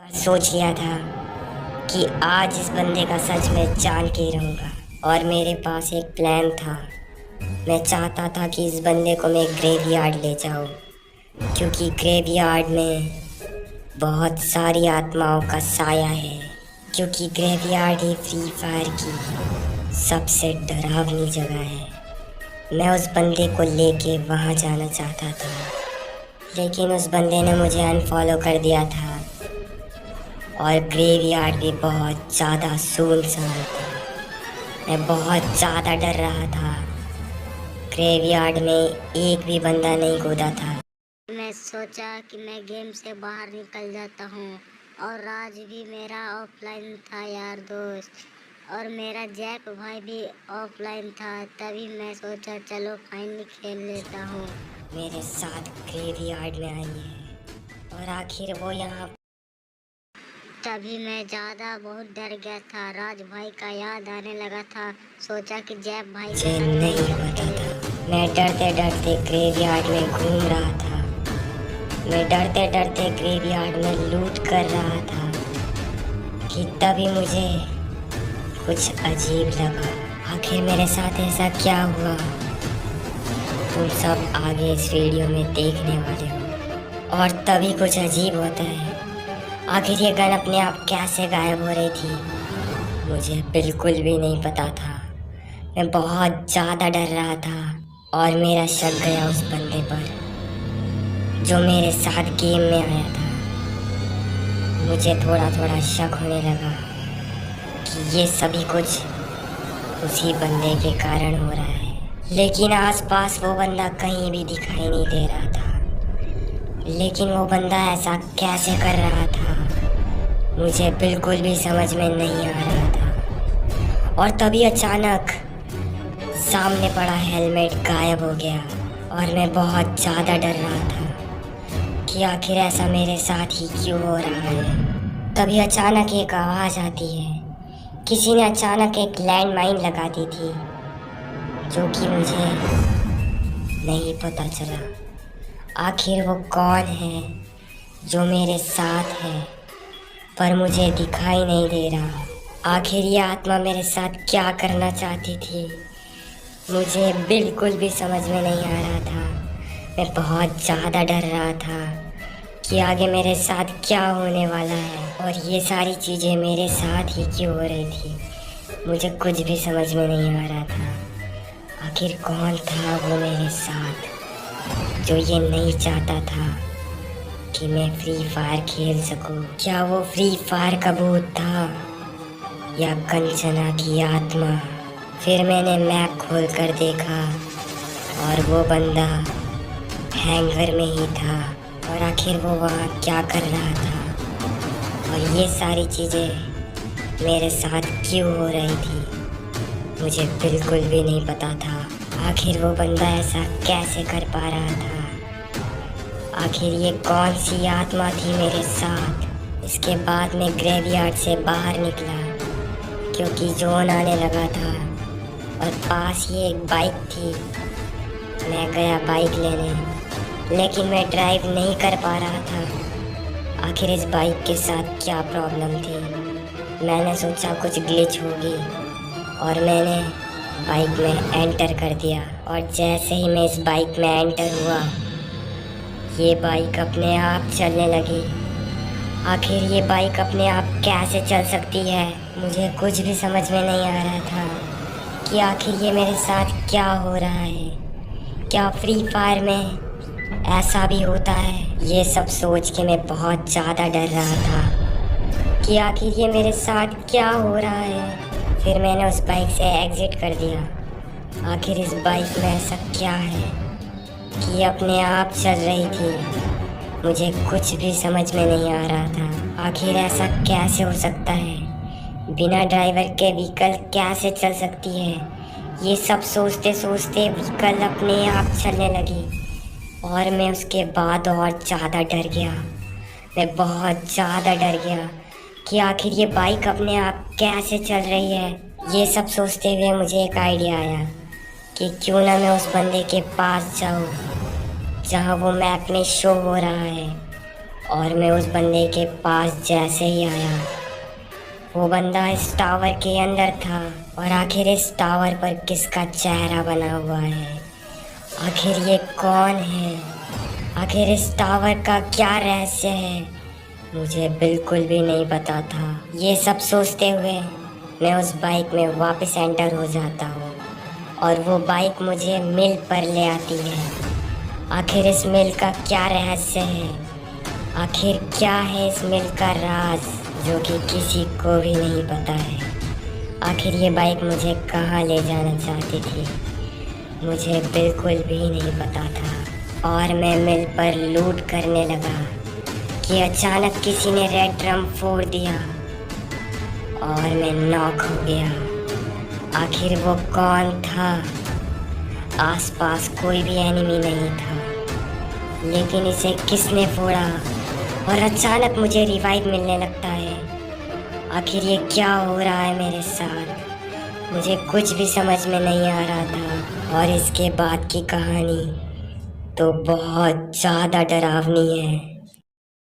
और सोच लिया था कि आज इस बंदे का सच में जान के ही रहूँगा। और मेरे पास एक प्लान था। मैं चाहता था कि इस बंदे को मैं ग्रेवयार्ड ले जाऊँ, क्योंकि ग्रेवयार्ड में बहुत सारी आत्माओं का साया है। क्योंकि ग्रेवयार्ड ही फ्री फायर की सबसे डरावनी जगह है। मैं उस बंदे को लेके वहाँ जाना चाहता था, लेकिन उस बंदे ने मुझे अनफॉलो कर दिया था। और ग्रेवयार्ड भी बहुत ज़्यादा सुनसान था। मैं बहुत ज़्यादा डर रहा था। ग्रेवयार्ड में एक भी बंदा नहीं कूदा था। मैं सोचा कि मैं गेम से बाहर निकल जाता हूँ। और राज भी मेरा ऑफलाइन था यार दोस्त, और मेरा जैक भाई भी ऑफलाइन था। तभी मैं सोचा चलो फाइनली खेल लेता हूँ। मेरे साथ ग्रेवयार्ड में आई है और आखिर वो यहाँ। तभी मैं ज़्यादा बहुत डर गया था। राज भाई का याद आने लगा था। सोचा कि जैक भाई मुझे नहीं पता था। मैं डरते डरते ग्रेवयार्ड में घूम रहा था। मैं डरते डरते ग्रेवयार्ड में लूट कर रहा था कि तभी मुझे कुछ अजीब लगा। आखिर मेरे साथ ऐसा क्या हुआ, तुम सब आगे इस वीडियो में देखने वाले हो। और तभी कुछ अजीब होता है। आखिर ये गन अपने आप कैसे गायब हो रही थी, मुझे बिल्कुल भी नहीं पता था। मैं बहुत ज़्यादा डर रहा था और मेरा शक गया उस बंदे पर जो मेरे साथ गेम में आया था। मुझे थोड़ा थोड़ा शक होने लगा कि ये सभी कुछ उसी बंदे के कारण हो रहा है। लेकिन आसपास वो बंदा कहीं भी दिखाई नहीं दे रहा था। लेकिन वो बंदा ऐसा कैसे कर रहा था, मुझे बिल्कुल भी समझ में नहीं आ रहा था। और तभी अचानक सामने पड़ा हेलमेट गायब हो गया और मैं बहुत ज़्यादा डर रहा था कि आखिर ऐसा मेरे साथ ही क्यों हो रहा है। तभी अचानक एक आवाज़ आती है। किसी ने अचानक एक लैंड माइन लगा दी थी, जो कि मुझे नहीं पता चला आखिर वो कौन है जो मेरे साथ है, पर मुझे दिखाई नहीं दे रहा। आखिर ये आत्मा मेरे साथ क्या करना चाहती थी, मुझे बिल्कुल भी समझ में नहीं आ रहा था। मैं बहुत ज़्यादा डर रहा था कि आगे मेरे साथ क्या होने वाला है और ये सारी चीज़ें मेरे साथ ही क्यों हो रही थी, मुझे कुछ भी समझ में नहीं आ रहा था। आखिर कौन था वो मेरे साथ जो ये नहीं चाहता था कि मैं फ्री फायर खेल सकूं। क्या वो फ्री फायर का भूत था या कंचना की आत्मा? फिर मैंने मैप खोल कर देखा और वो बंदा हैंगर में ही था। और आखिर वो वहाँ क्या कर रहा था और ये सारी चीज़ें मेरे साथ क्यों हो रही थी, मुझे बिल्कुल भी नहीं पता था। आखिर वो बंदा ऐसा कैसे कर पा रहा था, आखिर ये कौन सी आत्मा थी मेरे साथ। इसके बाद मैं ग्रेवयार्ड से बाहर निकला क्योंकि जोन आने लगा था और पास ही एक बाइक थी। मैं गया बाइक लेने, लेकिन मैं ड्राइव नहीं कर पा रहा था। आखिर इस बाइक के साथ क्या प्रॉब्लम थी। मैंने सोचा कुछ ग्लिच होगी और मैंने बाइक में एंटर कर दिया। और जैसे ही मैं इस बाइक में एंटर हुआ, ये बाइक अपने आप चलने लगी। आखिर ये बाइक अपने आप कैसे चल सकती है, मुझे कुछ भी समझ में नहीं आ रहा था कि आखिर ये मेरे साथ क्या हो रहा है। क्या फ्री फायर में ऐसा भी होता है? ये सब सोच के मैं बहुत ज़्यादा डर रहा था कि आखिर ये मेरे साथ क्या हो रहा है। फिर मैंने उस बाइक से एग्ज़िट कर दिया। आखिर इस बाइक में ऐसा क्या है कि ये अपने आप चल रही थी, मुझे कुछ भी समझ में नहीं आ रहा था। आखिर ऐसा कैसे हो सकता है, बिना ड्राइवर के व्हीकल कैसे चल सकती है। ये सब सोचते सोचते व्हीकल अपने आप चलने लगी और मैं उसके बाद और ज़्यादा डर गया। मैं बहुत ज़्यादा डर गया कि आखिर ये बाइक अपने आप कैसे चल रही है। ये सब सोचते हुए मुझे एक आइडिया आया कि क्यों ना मैं उस बंदे के पास जाऊँ जहाँ वो मैप में शो हो रहा है और मैं उस बंदे के पास जैसे ही आया, वो बंदा इस टावर के अंदर था। और आखिर इस टावर पर किसका चेहरा बना हुआ है? आखिर ये कौन है? आखिर इस टावर का क्या रहस्य है? मुझे बिल्कुल भी नहीं पता था। ये सब सोचते हुए मैं उस बाइक में वापस एंटर हो जाता हूँ और वो बाइक मुझे मिल पर ले आती है। आखिर इस मिल का क्या रहस्य है? आखिर क्या है इस मिल का राज जो कि किसी को भी नहीं पता है? आखिर ये बाइक मुझे कहाँ ले जाना चाहती थी, मुझे बिल्कुल भी नहीं पता था। और मैं मिल पर लूट करने लगा कि अचानक किसी ने रेड ड्रम फोड़ दिया और मैं नॉक हो गया। आखिर वो कौन था? आसपास कोई भी एनिमी नहीं था, लेकिन इसे किसने फोड़ा और अचानक मुझे रिवाइव मिलने लगता है। आखिर ये क्या हो रहा है मेरे साथ? मुझे कुछ भी समझ में नहीं आ रहा था। और इसके बाद की कहानी तो बहुत ज़्यादा डरावनी है।